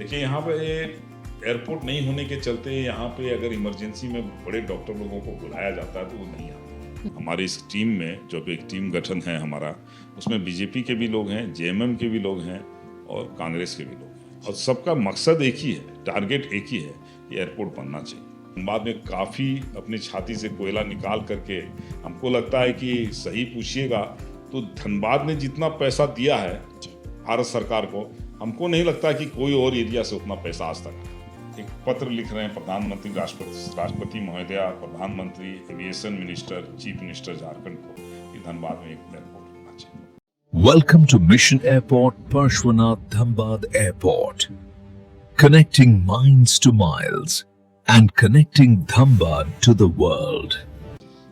देखिए यहाँ पे एयरपोर्ट नहीं होने के चलते यहाँ पे अगर इमरजेंसी में बड़े डॉक्टर लोगों को बुलाया जाता है तो वो नहीं आते। हमारी इस टीम में जो एक टीम गठन है हमारा, उसमें बीजेपी के भी लोग हैं, जेएमएम के भी लोग हैं और कांग्रेस के भी लोग हैं, और सबका मकसद एक ही है, टारगेट एक ही है कि एयरपोर्ट बनना चाहिए। बाद में काफ़ी अपनी छाती से कोयला निकाल करके हमको लगता है कि सही पूछिएगा तो धनबाद ने जितना पैसा दिया है भारत सरकार को, हमको नहीं लगता कि कोई और एरिया से उतना पैसा आज तक आया। एक पत्र लिख रहे हैं प्रधानमंत्री, राष्ट्रपति महोदया, प्रधानमंत्री, aviation minister, chief minister Jharkhand को कि धनबाद में एक एयरपोर्ट होना चाहिए। Welcome to Mission Airport, Parshvanath Dhambad Airport, connecting minds to miles and connecting Dhambad to the world.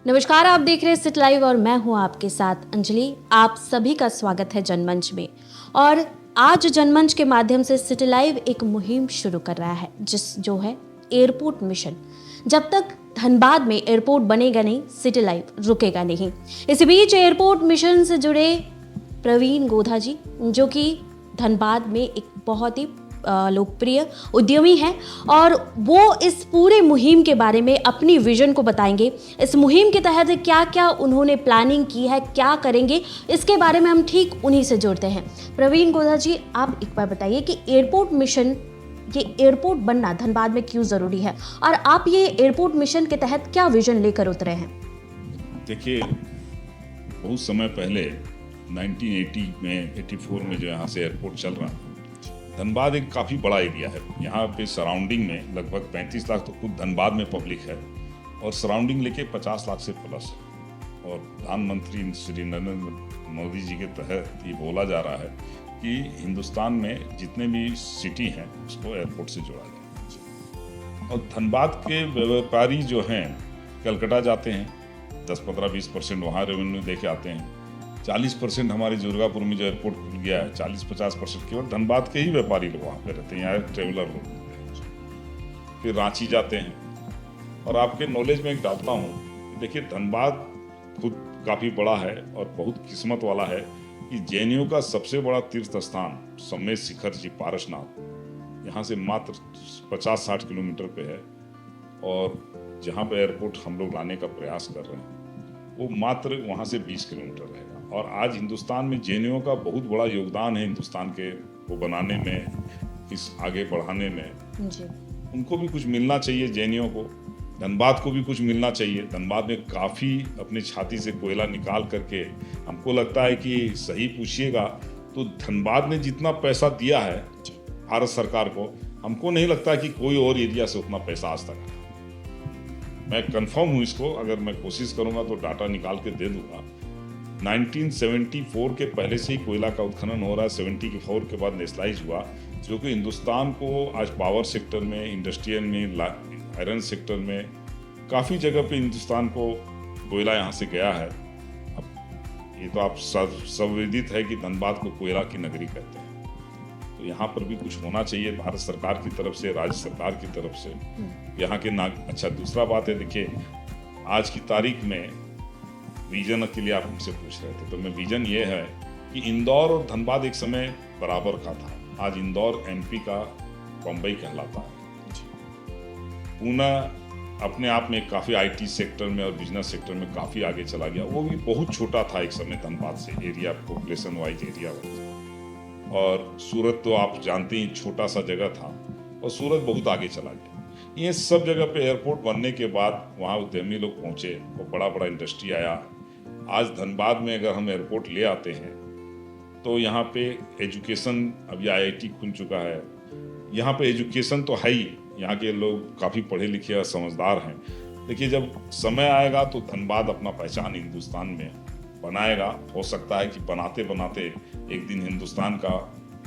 नमस्कार, आप देख रहे हैं सिटी लाइव और मैं हूं आपके साथ अंजलि। आप सभी का स्वागत है जनमंच में। और आज जनमंच के माध्यम से सिटी लाइव एक मुहिम शुरू कर रहा है जो है एयरपोर्ट मिशन। जब तक धनबाद में एयरपोर्ट बनेगा नहीं, सिटी लाइव रुकेगा नहीं। इस बीच एयरपोर्ट मिशन से जुड़े प्रवीण गोधा जी, जो कि धनबाद में एक बहुत ही लोकप्रिय उद्यमी हैं, और वो इस पूरे मुहिम के बारे में अपनी विजन को बताएंगे। इस मुहिम के तहत क्या क्या उन्होंने प्लानिंग की है, क्या करेंगे, इसके बारे में हम ठीक उन्हीं से जुड़ते हैं। प्रवीण गोधा जी, आप एक बार बताइए कि एयरपोर्ट मिशन, ये एयरपोर्ट बनना धनबाद में क्यों ज़रूरी है, और आप ये एयरपोर्ट मिशन के तहत क्या विजन लेकर उतरे हैं? देखिए, बहुत समय पहले 1980 में 84 में जो यहाँ से एयरपोर्ट चल रहा था, धनबाद एक काफ़ी बड़ा एरिया है। यहाँ पे सराउंडिंग में लगभग 35 लाख तो खुद धनबाद में पब्लिक है, और सराउंडिंग लेके 50 लाख से प्लस है। और प्रधानमंत्री श्री नरेंद्र मोदी जी के तहत ये बोला जा रहा है कि हिंदुस्तान में जितने भी सिटी हैं उसको एयरपोर्ट से जोड़ा जाए। और धनबाद के व्यापारी जो हैं कलकत्ता जाते हैं, 10-15-20% वहाँ रेवेन्यू दे के आते हैं। 40% हमारे दुर्गापुर में जो एयरपोर्ट खुल गया है, 40-50% केवल धनबाद के ही व्यापारी लोग वहाँ पे रहते हैं, यहाँ ट्रेवलर लोग। फिर रांची जाते हैं। और आपके नॉलेज में एक डालता हूँ, देखिए धनबाद खुद काफ़ी बड़ा है और बहुत किस्मत वाला है कि जेएनयू का सबसे बड़ा तीर्थ स्थान सम्मेद शिखर जी पारसनाथ यहाँ से मात्र 50-60 किलोमीटर पे है, और जहाँ पे एयरपोर्ट हम लोग लाने का प्रयास कर रहे हैं वो मात्र वहाँ से 20 किलोमीटर रहेगा। और आज हिंदुस्तान में जेएनयू का बहुत बड़ा योगदान है हिंदुस्तान के को बनाने में, इस आगे बढ़ाने में जी। उनको भी कुछ मिलना चाहिए, जेएनयू को, धनबाद को भी कुछ मिलना चाहिए। धनबाद में काफ़ी अपनी छाती से कोयला निकाल करके हमको लगता है कि सही पूछिएगा तो धनबाद ने जितना पैसा दिया है भारत सरकार को, हमको नहीं लगता कि कोई और एरिया से उतना पैसा आज तक आया। मैं कंफर्म हूँ इसको, अगर मैं कोशिश करूँगा तो डाटा निकाल के दे दूँगा। 1974 के पहले से ही कोयला का उत्खनन हो रहा है। 74 के बाद नेशनलाइज हुआ, जो कि हिंदुस्तान को आज पावर सेक्टर में, इंडस्ट्रियल में, आयरन सेक्टर में काफ़ी जगह पे हिंदुस्तान को कोयला यहाँ से गया है। अब ये तो आप सब विदित है कि धनबाद को कोयला की नगरी कहते हैं, तो यहाँ पर भी कुछ होना चाहिए भारत सरकार की तरफ से, राज्य सरकार की तरफ से, यहाँ के अच्छा, दूसरा बात है, देखिए आज की तारीख में विजन के लिए आप हमसे पूछ रहे थे, तो मैं विजन ये है कि इंदौर और धनबाद एक समय बराबर का था। आज इंदौर एमपी का बम्बई कहलाता है। पूना अपने आप में काफ़ी आईटी सेक्टर में और बिजनेस सेक्टर में काफ़ी आगे चला गया। वो भी बहुत छोटा था एक समय धनबाद से, area population wise, area wise. और सूरत तो आप जानते ही छोटा सा जगह था, और सूरत बहुत आगे चला गया। ये सब जगह पे एयरपोर्ट बनने के बाद वहाँ उद्यमी लोग पहुँचे और बड़ा बड़ा इंडस्ट्री आया। आज धनबाद में अगर हम एयरपोर्ट ले आते हैं तो यहाँ पे एजुकेशन, अभी आईआईटी खुल चुका है, यहाँ पे एजुकेशन तो है ही, यहाँ के लोग काफ़ी पढ़े लिखे और समझदार हैं। देखिए जब समय आएगा तो धनबाद अपना पहचान हिंदुस्तान में बनाएगा। हो सकता है कि बनाते बनाते एक दिन हिंदुस्तान का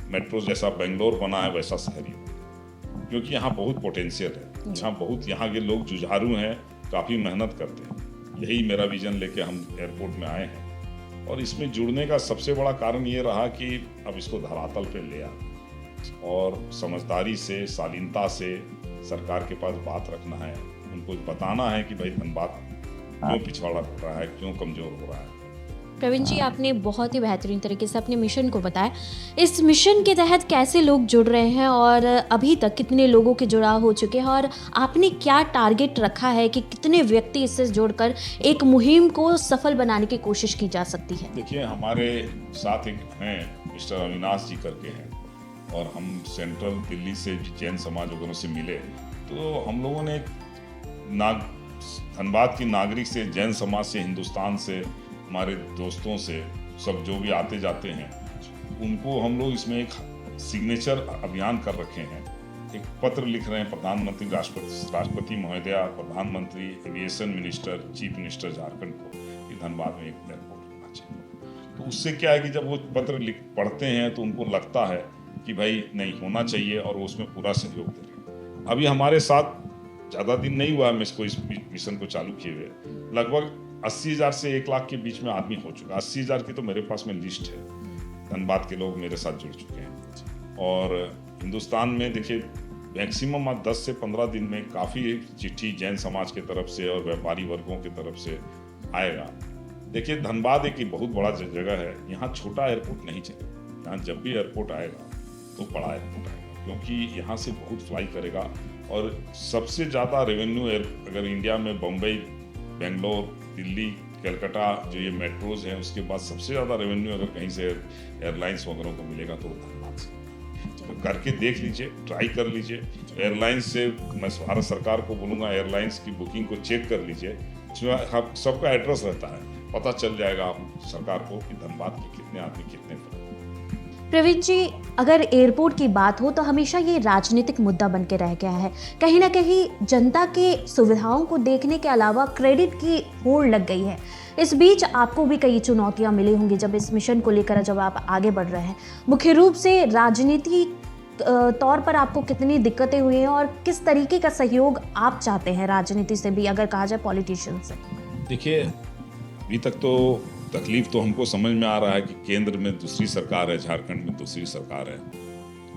मेट्रो जैसा बेंगलोर बना है वैसा शहर ही, क्योंकि यहाँ बहुत पोटेंशियल है। यहाँ के लोग जुझारू हैं, काफ़ी मेहनत करते हैं। यही मेरा विजन लेके हम एयरपोर्ट में आए हैं, और इसमें जुड़ने का सबसे बड़ा कारण ये रहा कि अब इसको धरातल पे ले आ और समझदारी से, शालीनता से सरकार के पास बात रखना है, उनको बताना है कि भाई धनबाद क्यों पिछड़ा हो रहा है, क्यों कमज़ोर हो रहा है। प्रवीण जी, आपने बहुत ही बेहतरीन तरीके से अपने मिशन को बताया। इस मिशन के तहत कैसे लोग जुड़ रहे हैं और अभी तक कितने लोगों के जुड़ाव हो चुके हैं, और आपने क्या टारगेट रखा है कि कितने व्यक्ति इससे जुड़कर एक मुहिम को सफल बनाने की कोशिश की जा सकती है? देखिए, हमारे साथ एक हैं मिस्टर अविनाश जी करके हैं, और हम सेंट्रल दिल्ली से जैन समाज वगैरह से मिले, तो हम लोगों ने धनबाद की नागरिक से, जैन समाज से, हिंदुस्तान से, हमारे दोस्तों से, सब जो भी आते जाते हैं, उनको हम लोग इसमें एक सिग्नेचर अभियान कर रखे हैं। एक पत्र लिख रहे हैं प्रधानमंत्री, राष्ट्रपति महोदया, प्रधानमंत्री, aviation minister, chief minister Jharkhand को, कि धनबाद में एक एयरपोर्ट होना चाहिए। तो उससे क्या है कि जब वो पत्र पढ़ते हैं तो उनको लगता है कि भाई नहीं, होना चाहिए, और वो उसमें पूरा सहयोग दे रहे हैं। अभी हमारे साथ ज़्यादा दिन नहीं हुआ है इसको, इस मिशन को चालू किए हुए, लगभग 80,000 से 1 लाख के बीच में आदमी हो चुका। 80,000 की तो मेरे पास में लिस्ट है, धनबाद के लोग मेरे साथ जुड़ चुके हैं। और हिंदुस्तान में देखिए, मैक्सिमम 10 से 15 दिन में काफ़ी चिट्ठी जैन समाज की तरफ से और व्यापारी वर्गों की तरफ से आएगा। देखिए, धनबाद एक बहुत बड़ा जगह है, यहाँ छोटा एयरपोर्ट नहीं चलेगा। यहाँ जब भी एयरपोर्ट आएगा तो बड़ा एयरपोर्ट आएगा, क्योंकि यहाँ से बहुत फ्लाई करेगा। और सबसे ज़्यादा रेवेन्यू अगर इंडिया में बम्बई, बेंगलोर, दिल्ली, कलकत्ता, जो ये मेट्रोज हैं, उसके बाद सबसे ज़्यादा रेवेन्यू अगर कहीं से एयरलाइंस वगैरह को मिलेगा तो धनबाद से। तो करके देख लीजिए, ट्राई कर लीजिए। एयरलाइंस से मैं भारत सरकार को बोलूँगा, एयरलाइंस की बुकिंग को चेक कर लीजिए, उसमें सबका एड्रेस रहता है, पता चल जाएगा आप सरकार को कि धनबाद के कितने आदमी कितने। प्रवीण जी, अगर एयरपोर्ट की बात हो तो हमेशा ये राजनीतिक मुद्दा बन के रह गया है। कहीं ना कहीं जनता के सुविधाओं को देखने के अलावा क्रेडिट की होड़ लग गई है। इस बीच आपको भी कई चुनौतियां मिली होंगी जब इस मिशन को लेकर जब आप आगे बढ़ रहे हैं। मुख्य रूप से राजनीति तौर पर आपको कितनी दिक्कतें हुई हैं, और किस तरीके का सहयोग आप चाहते हैं राजनीति से भी, अगर कहा जाए पॉलिटिशियन से? देखिए, अभी तक तो तकलीफ तो हमको समझ में आ रहा है कि केंद्र में दूसरी सरकार है, झारखंड में दूसरी सरकार है,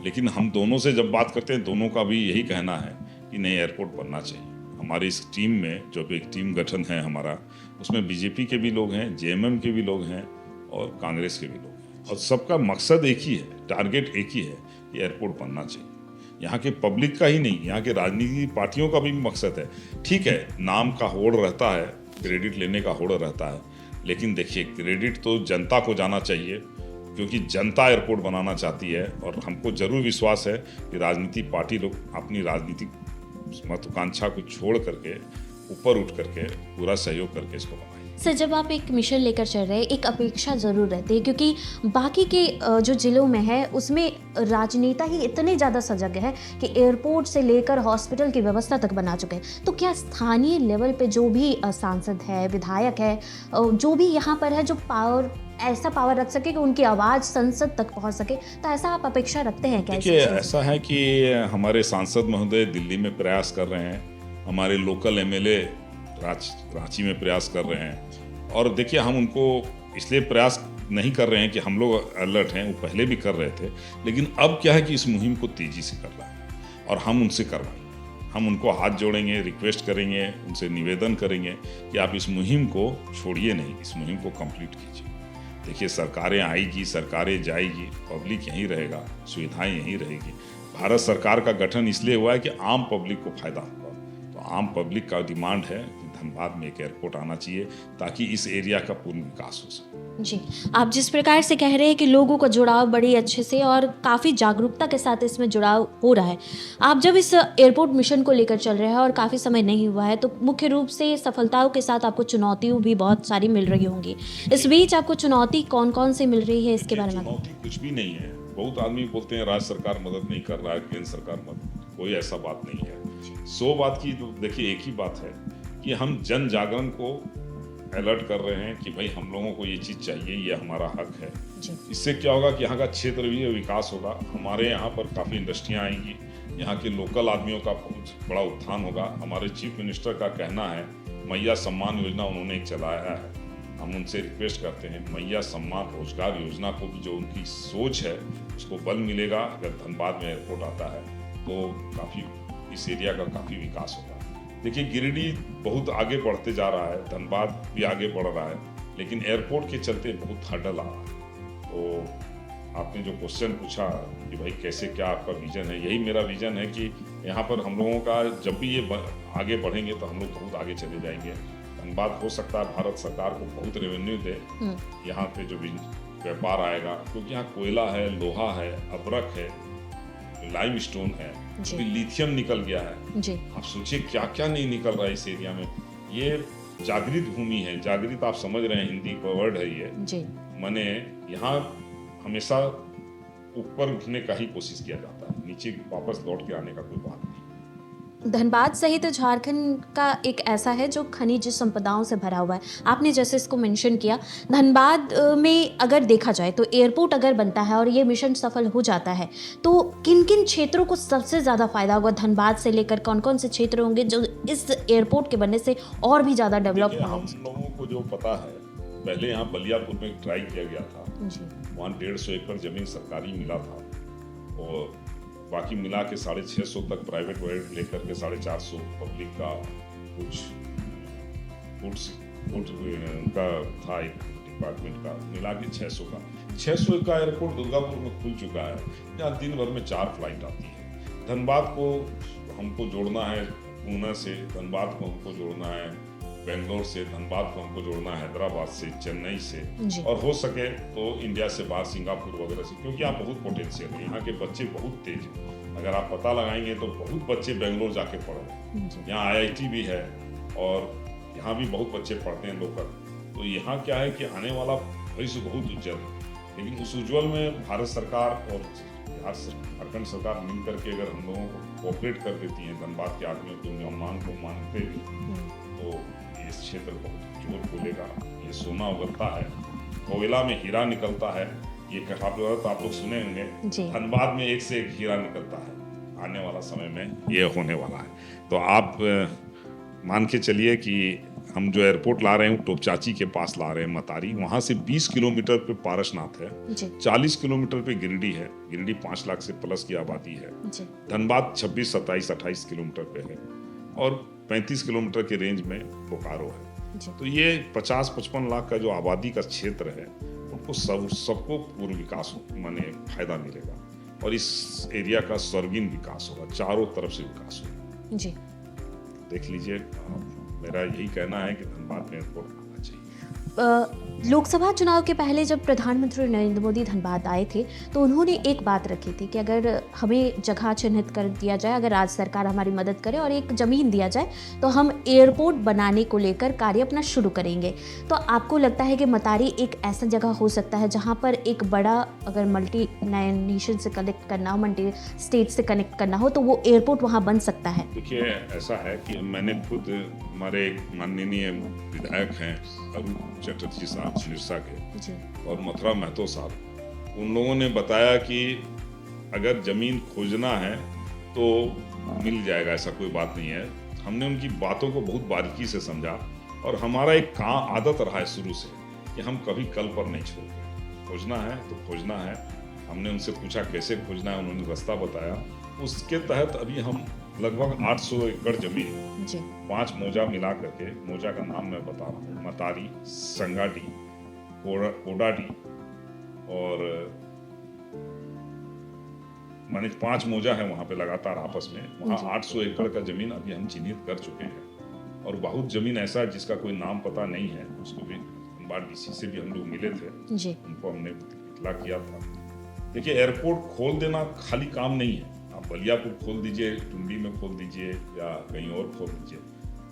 लेकिन हम दोनों से जब बात करते हैं, दोनों का भी यही कहना है कि नहीं, एयरपोर्ट बनना चाहिए। हमारी इस टीम में जो एक टीम गठन है हमारा, उसमें बीजेपी के भी लोग हैं, जेएमएम के भी लोग हैं, और कांग्रेस के भी लोग हैं, और सबका मकसद एक ही है, टारगेट एक ही है कि एयरपोर्ट बनना चाहिए। यहाँ के पब्लिक का ही नहीं, यहाँ के राजनीतिक पार्टियों का भी मकसद है। ठीक है, नाम का होड़ रहता है, क्रेडिट लेने का होड़ रहता है, लेकिन देखिए, क्रेडिट तो जनता को जाना चाहिए, क्योंकि जनता एयरपोर्ट बनाना चाहती है। और हमको जरूर विश्वास है कि राजनीतिक पार्टी लोग अपनी राजनीतिक महत्वाकांक्षा को छोड़ करके, ऊपर उठ करके, पूरा सहयोग करके इसको बनाएंगे। सर, जब आप एक मिशन लेकर चल रहे हैं, एक अपेक्षा ज़रूर रहती है, क्योंकि बाकी के जो ज़िलों में है उसमें राजनेता ही इतने ज़्यादा सजग है कि एयरपोर्ट से लेकर हॉस्पिटल की व्यवस्था तक बना चुके हैं। तो क्या स्थानीय लेवल पे जो भी सांसद है, विधायक है, जो भी यहाँ पर है, जो ऐसा पावर रख सके कि उनकी आवाज़ संसद तक पहुँच सके, तो ऐसा आप अपेक्षा रखते हैं क्या? देखिए, ऐसा है कि हमारे सांसद महोदय दिल्ली में प्रयास कर रहे हैं, हमारे लोकल एमएलए रांची में प्रयास कर रहे हैं। और देखिए, हम उनको इसलिए प्रयास नहीं कर रहे हैं कि हम लोग अलर्ट हैं, वो पहले भी कर रहे थे, लेकिन अब क्या है कि इस मुहिम को तेजी से करना है और हम उनसे करवाएंगे। हम उनको हाथ जोड़ेंगे, रिक्वेस्ट करेंगे, उनसे निवेदन करेंगे कि आप इस मुहिम को छोड़िए नहीं, इस मुहिम को कंप्लीट कीजिए। देखिए, सरकारें आएगी, सरकारें जाएगी, पब्लिक यहीं रहेगा, सुविधाएं यहीं रहेगी। भारत सरकार का गठन इसलिए हुआ है कि आम पब्लिक को फायदा होगा। तो आम पब्लिक का डिमांड है कि धनबाद में एक एयरपोर्ट आना चाहिए, ताकि इस एरिया का पूर्ण विकास हो सके। जी, आप जिस प्रकार से कह रहे हैं कि लोगों का जुड़ाव बड़ी अच्छे से और काफ़ी जागरूकता के साथ इसमें जुड़ाव हो रहा है। आप जब इस एयरपोर्ट मिशन को लेकर चल रहे हैं और काफ़ी समय नहीं हुआ है, तो मुख्य रूप से सफलताओं के साथ आपको चुनौतियाँ भी बहुत सारी मिल रही होंगी। इस बीच आपको चुनौती कौन कौन सी मिल रही है, इसके बारे में? चुनौती कुछ भी नहीं है। बहुत आदमी बोलते हैं राज्य सरकार मदद नहीं कर रहा है, केंद्र सरकार मदद, कोई ऐसा बात नहीं है। 100 बात की तो देखिए, एक ही बात है कि हम जन जागरण को अलर्ट कर रहे हैं कि भाई हम लोगों को ये चीज़ चाहिए, ये हमारा हक है। इससे क्या होगा कि यहाँ का क्षेत्र भी विकास होगा, हमारे यहाँ पर काफ़ी इंडस्ट्रियाँ आएंगी, यहाँ के लोकल आदमियों का बहुत बड़ा उत्थान होगा। हमारे चीफ मिनिस्टर का कहना है, मैया सम्मान योजना उन्होंने एक चलाया है, हम उनसे रिक्वेस्ट करते हैं मैया सम्मान रोजगार योजना को भी, जो उनकी सोच है उसको बल मिलेगा। अगर धनबाद में एयरपोर्ट आता है तो काफ़ी इस एरिया का काफ़ी विकास होगा। देखिए, गिरिडीह बहुत आगे बढ़ते जा रहा है, धनबाद भी आगे बढ़ रहा है, लेकिन एयरपोर्ट के चलते बहुत हर्डल आ रहा है। तो आपने जो क्वेश्चन पूछा कि भाई कैसे क्या आपका विजन है, यही मेरा विजन है कि यहाँ पर हम लोगों का जब भी ये आगे बढ़ेंगे तो हम लोग बहुत आगे चले जाएंगे। धनबाद हो सकता है भारत सरकार को बहुत रेवेन्यू दे, यहाँ पे जो व्यापार आएगा, क्योंकि यहाँ कोयला है, लोहा है, अबरक है, लाइम स्टोन है, अभी लिथियम निकल गया है जी। आप सोचिए क्या क्या नहीं निकल रहा है इस एरिया में। ये जागृत भूमि है, जागृत आप समझ रहे हैं, हिंदी का वर्ड है ये जी। माने यहाँ हमेशा ऊपर उठने का ही कोशिश किया जाता है, नीचे वापस लौट के आने का कोई बात नहीं। धनबाद सहित झारखंड का एक ऐसा है जो खनिज संपदाओं से भरा हुआ है। आपने जैसे इसको मेंशन किया, धनबाद में अगर देखा जाए तो एयरपोर्ट अगर बनता है और ये मिशन सफल हो जाता है तो किन किन क्षेत्रों को सबसे ज़्यादा फायदा होगा? धनबाद से लेकर कौन कौन से क्षेत्र होंगे जो इस एयरपोर्ट के बनने से और भी ज़्यादा डेवलप होंगे? हम लोगों को जो पता है, पहले यहाँ बलियापुर में ट्राई किया गया था, वहाँ 150 एकड़ जमीन सरकारी मिला था और बाकी मिला के 650 तक प्राइवेट वेट लेकर के 450 पब्लिक का कुछ का था एक डिपार्टमेंट का, मिला के 600 का एयरपोर्ट दुर्गापुर में खुल चुका है। यहाँ दिन भर में 4 फ्लाइट आती है। धनबाद को हमको जोड़ना है पूना से, धनबाद को हमको जोड़ना है बेंगलोर से, धनबाद को हमको जोड़ना है हैदराबाद से, चेन्नई से, और हो सके तो इंडिया से बाहर सिंगापुर वगैरह से, क्योंकि यहाँ बहुत पोटेंशियल है, यहाँ के बच्चे बहुत तेज हैं। अगर आप पता लगाएंगे तो बहुत बच्चे बेंगलोर जाके पढ़ रहे हैं, यहाँ IIT भी है और यहाँ भी बहुत बच्चे पढ़ते हैं लोकल। तो यहाँ क्या है कि आने वाला भविष्य बहुत उज्जवल है, लेकिन उस उज्जवल में भारत सरकार और झारखंड सरकार मिल करके अगर हम लोगों को कोऑपरेट कर देती है, धनबाद के आदमियों की मांग को मानते तो इस क्षेत्र बहुत जोर खुलेगा। ये सोना उगलता है, कोयला में हीरा निकलता है, ये कहावत आप लोग सुने होंगे, धनबाद में एक से एक हीरा निकलता है। आने वाला समय में ये होने वाला है। तो आप मान के चलिए कि हम जो एयरपोर्ट ला रहे हैं टोपचाची के पास ला रहे हैं, मतारी, वहाँ से 20 किलोमीटर पे पारसनाथ है, 40 किलोमीटर पे गिरिडीह है, गिरिडीह 5 लाख से प्लस की आबादी है, धनबाद 26, 27, 28 किलोमीटर पे है और 35 किलोमीटर के रेंज में बोकारो है। तो ये 50-55 लाख का जो आबादी का क्षेत्र है उनको सबको पूर्ण विकास माने फायदा मिलेगा और इस एरिया का सर्वांगीण विकास होगा, चारों तरफ से विकास होगा जी। देख लीजिए, मेरा यही कहना है कि धनबाद में एयरपोर्ट आना चाहिए। लोकसभा चुनाव के पहले जब प्रधानमंत्री नरेंद्र मोदी धनबाद आए थे तो उन्होंने एक बात रखी थी कि अगर हमें जगह चिन्हित कर दिया जाए, अगर राज्य सरकार हमारी मदद करे और एक ज़मीन दिया जाए तो हम एयरपोर्ट बनाने को लेकर कार्य अपना शुरू करेंगे। तो आपको लगता है कि मतारी एक ऐसा जगह हो सकता है जहां पर एक बड़ा, अगर मल्टी नेशन से कनेक्ट करना हो, मल्टी स्टेट से कनेक्ट करना हो, तो वो एयरपोर्ट वहाँ बन सकता है? देखिए, ऐसा है कि मैंने खुद, हमारे एक माननीय विधायक हैं अरुण चटर्जी साहब सिरसा के और मथुरा महतो साहब, उन लोगों ने बताया कि अगर जमीन खोजना है तो मिल जाएगा, ऐसा कोई बात नहीं है। हमने उनकी बातों को बहुत बारीकी से समझा और हमारा एक काम आदत रहा है शुरू से कि हम कभी कल पर नहीं छोड़ते, खोजना है तो खोजना है। हमने उनसे पूछा कैसे खोजना है, उन्होंने रास्ता बताया, उसके तहत अभी हम लगभग 800 एकड़ जमीन 5 मौजा मिला करके, मौजा का नाम मैं बता रहा हूँ, मतारी, संगाडी, कोडाडी और माने 5 मौजा है वहाँ पे लगातार आपस में, वहाँ 800 एकड़ का जमीन अभी हम चिन्हित कर चुके हैं और बहुत जमीन ऐसा है जिसका कोई नाम पता नहीं है, उसको भी धनबाद DC से भी हम लोग मिले थे, उनको हमने इतला किया था। देखिए, एयरपोर्ट खोल देना खाली काम नहीं है, आप बलियापुर खोल दीजिए, टुंडी में खोल दीजिए या कहीं और खोल दीजिए,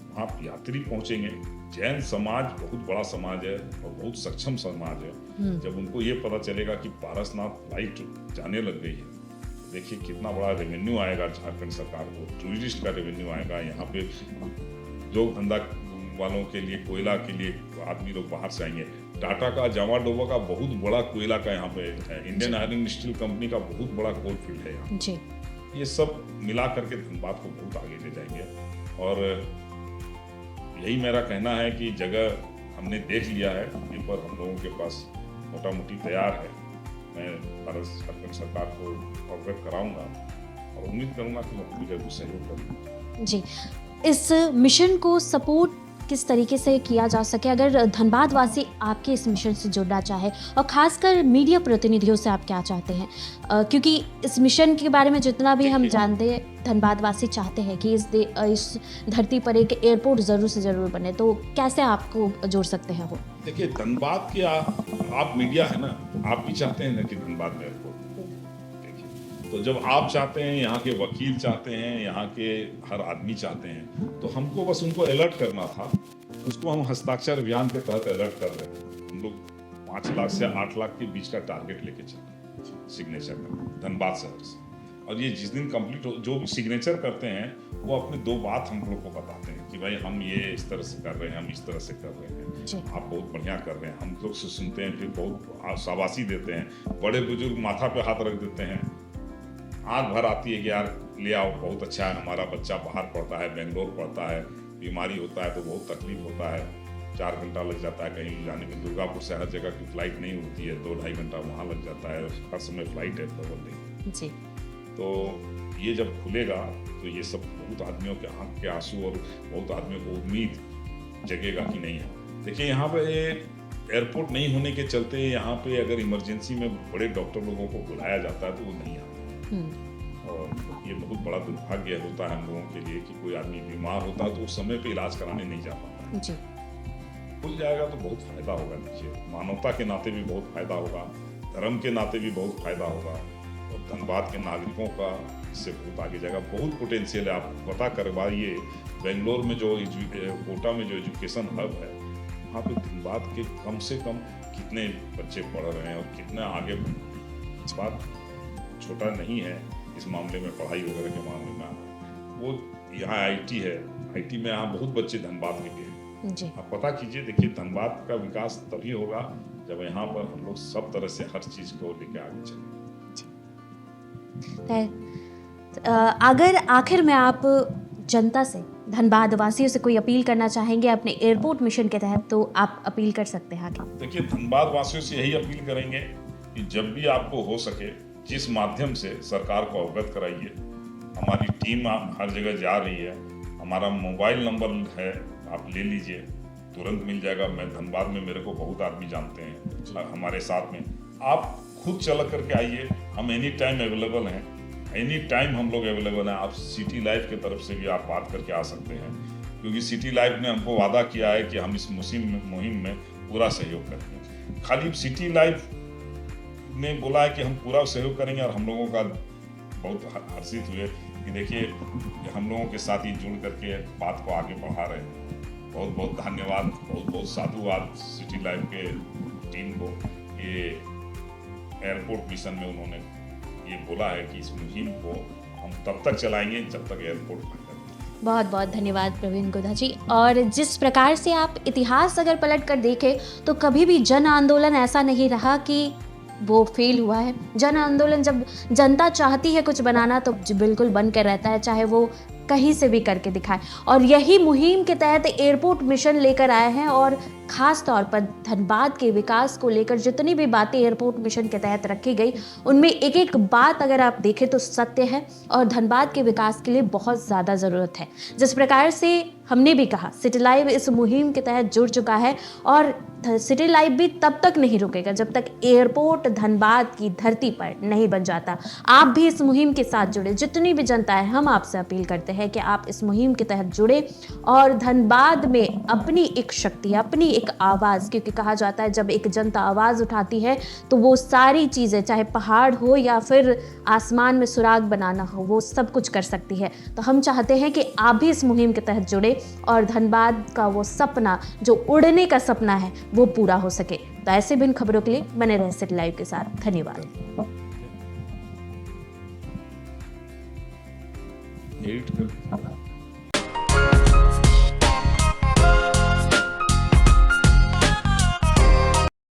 वहाँ यात्री पहुँचेंगे। जैन समाज बहुत बड़ा समाज है और बहुत सक्षम समाज है। जब उनको ये पता चलेगा कि पारसनाथ फ्लाइट जाने लग गई है, देखिए कितना बड़ा रेवेन्यू आएगा झारखंड सरकार को, टूरिस्ट का रेवेन्यू आएगा। यहाँ पे जो धंधा वालों के लिए, कोयला के लिए आदमी लोग बाहर से आएंगे। टाटा का, जावा डोबा का बहुत बड़ा कोयला का यहाँ पे है, इंडियन आयरन स्टील कंपनी का बहुत बड़ा कोल फील्ड है यहाँ जी। ये सब मिला करके धनबाद को बहुत आगे ले जाएंगे और यही मेरा कहना है कि जगह हमने देख लिया है, पेपर हम लोगों के पास मोटा मोटी तैयार है। मैं भारत सरकार को अवगत कराऊंगा और उम्मीद करूंगा कि वो पूरी जरूर सहयोग करेंगे जी। इस मिशन को सपोर्ट किस तरीके से किया जा सके, अगर धनबाद वासी आपके इस मिशन से जुड़ना चाहे, और ख़ासकर मीडिया प्रतिनिधियों से आप क्या चाहते हैं? क्योंकि इस मिशन के बारे में जितना भी हम जानते हैं, धनबाद वासी चाहते हैं कि इस धरती पर एक एयरपोर्ट ज़रूर से ज़रूर बने, तो कैसे आपको जोड़ सकते हैं वो? देखिए, धनबाद के आप मीडिया है ना, आप भी चाहते हैं ना कि धनबाद में एयरपोर्ट। तो जब आप चाहते हैं, यहाँ के वकील चाहते हैं, यहाँ के हर आदमी चाहते हैं, तो हमको बस उनको अलर्ट करना था। उसको हम हस्ताक्षर अभियान के तहत अलर्ट कर रहे हैं। हम लोग 5 लाख से 8 लाख के बीच का टारगेट लेके चल रहे हैं सिग्नेचर का, धनबाद शहर से। और ये जिस दिन कंप्लीट हो, जो सिग्नेचर करते हैं वो अपनी 2 बात हम लोग को बताते हैं कि भाई हम ये इस तरह से कर रहे हैं, हम इस तरह से कर रहे हैं, आप बहुत बढ़िया कर रहे हैं। हम लोग से सुनते हैं, फिर बहुत शाबाशी देते हैं। बड़े बुजुर्ग माथा पे हाथ रख देते हैं, आँख भर आती है कि यार ले आओ, बहुत अच्छा है, हमारा बच्चा बाहर पढ़ता है, बेंगलोर पढ़ता है, बीमारी होता है तो बहुत तकलीफ होता है, 4 घंटा लग जाता है कहीं जाने में। दुर्गापुर से हर जगह की फ्लाइट नहीं होती है, 2-2.5 घंटा वहाँ लग जाता है, हर समय फ्लाइट है प्रबल जी। तो ये जब खुलेगा तो ये सब बहुत आदमियों के आँख के आंसू और बहुत आदमियों को उम्मीद जगेगा कि नहीं है। देखिए, यहाँ पे एयरपोर्ट नहीं होने के चलते यहाँ पे अगर इमरजेंसी में बड़े डॉक्टर लोगों को बुलाया जाता है तो वो नहीं आते। और ये बहुत बड़ा दुर्भाग्य होता है हम लोगों के लिए कि कोई आदमी बीमार होता है तो उस समय पे इलाज कराने नहीं जा पाता जी। खुल जाएगा तो बहुत फायदा होगा। देखिए, मानवता के नाते भी बहुत फायदा होगा, धर्म के नाते भी बहुत फायदा होगा, और धनबाद के नागरिकों का इससे बहुत आगे जाएगा। बहुत पोटेंशियल है, आप पता करवाइए। बेंगलोर में जो कोटा में जो एजुकेशन हब है, वहाँ पे धनबाद के कम से कम कितने बच्चे पढ़ रहे हैं और कितना आगे। इस बात छोटा नहीं है इस मामले में, पढ़ाई वगैरह के मामले में। वो यहाँ आईटी है, आईटी में यहाँ बहुत बच्चे धनबाद के हैं जी। आप पता कीजिए, देखिए धनबाद का विकास तभी होगा जब यहाँ पर हम लोग सब तरह से हर चीज को लेके आगे चलें। अगर आखिर में आप जनता से, धनबाद वासियों से कोई अपील करना चाहेंगे अपने एयरपोर्ट मिशन के तहत, तो आप अपील कर सकते हैं आगे। देखिए, धनबाद वासियों से यही अपील करेंगे कि जब भी आपको हो सके, जिस माध्यम से सरकार को अवगत कराइए। हमारी टीम हर जगह जा रही है, हमारा मोबाइल नंबर है, आप ले लीजिए, तुरंत मिल जाएगा। मैं धनबाद में, मेरे को बहुत आदमी जानते हैं हमारे साथ में। आप खुद चल करके आइए, हम एनी टाइम अवेलेबल हैं, एनी टाइम हम लोग अवेलेबल हैं। आप सिटी लाइफ की तरफ से भी आप बात करके आ सकते हैं, क्योंकि सिटी लाइफ ने हमको वादा किया है कि हम इस मुहिम में पूरा सहयोग करेंगे। खाली सिटी लाइफ ने बोला है कि हम पूरा सहयोग करेंगे, और हम लोगों का बहुत हर्षित हुए कि देखिए हम लोगों के साथ ही जुड़ करके बात को आगे बढ़ा रहे हैं। बहुत बहुत धन्यवाद, बहुत बहुत साधुवाद सिटी लाइफ के टीम को। ये एयरपोर्ट मिशन में उन्होंने ये बोला है कि इस मुहिम को हम तब तक चलाएंगे जब तक एयरपोर्ट बनेगा। बहुत बहुत धन्यवाद प्रवीण गुधा जी। और जिस प्रकार से आप इतिहास अगर पलट कर देखें तो कभी भी जन आंदोलन ऐसा नहीं रहा कि वो फेल हुआ है। जन आंदोलन जब जनता चाहती है कुछ बनाना तो बिल्कुल बन कर रहता है, चाहे वो कहीं से भी करके दिखाए। और यही मुहिम के तहत एयरपोर्ट मिशन लेकर आए हैं, और ख़ास तौर पर धनबाद के विकास को लेकर जितनी भी बातें एयरपोर्ट मिशन के तहत रखी गई, उनमें एक एक बात अगर आप देखें तो सत्य है, और धनबाद के विकास के लिए बहुत ज़्यादा ज़रूरत है। जिस प्रकार से हमने भी कहा, सिटी लाइव इस मुहिम के तहत जुड़ चुका है, और सिटी लाइव भी तब तक नहीं रुकेगा जब तक एयरपोर्ट धनबाद की धरती पर नहीं बन जाता। आप भी इस मुहिम के साथ जुड़े, जितनी भी जनता है, हम आपसे अपील करते हैं कि आप इस मुहिम के तहत जुड़े और धनबाद में अपनी एक शक्ति, अपनी एक आवाज़, क्योंकि कहा जाता है जब एक जनता आवाज़ उठाती है तो वो सारी चीज़ें, चाहे पहाड़ हो या फिर आसमान में सुराग बनाना हो, वो सब कुछ कर सकती है। तो हम चाहते हैं कि आप भी इस मुहिम के तहत जुड़े और धनबाद का वो सपना, जो उड़ने का सपना है, वो पूरा हो सके। तो ऐसे भिन्न खबरों के लिए बने रहे सिटी लाइव के साथ। धन्यवाद। एडिट कर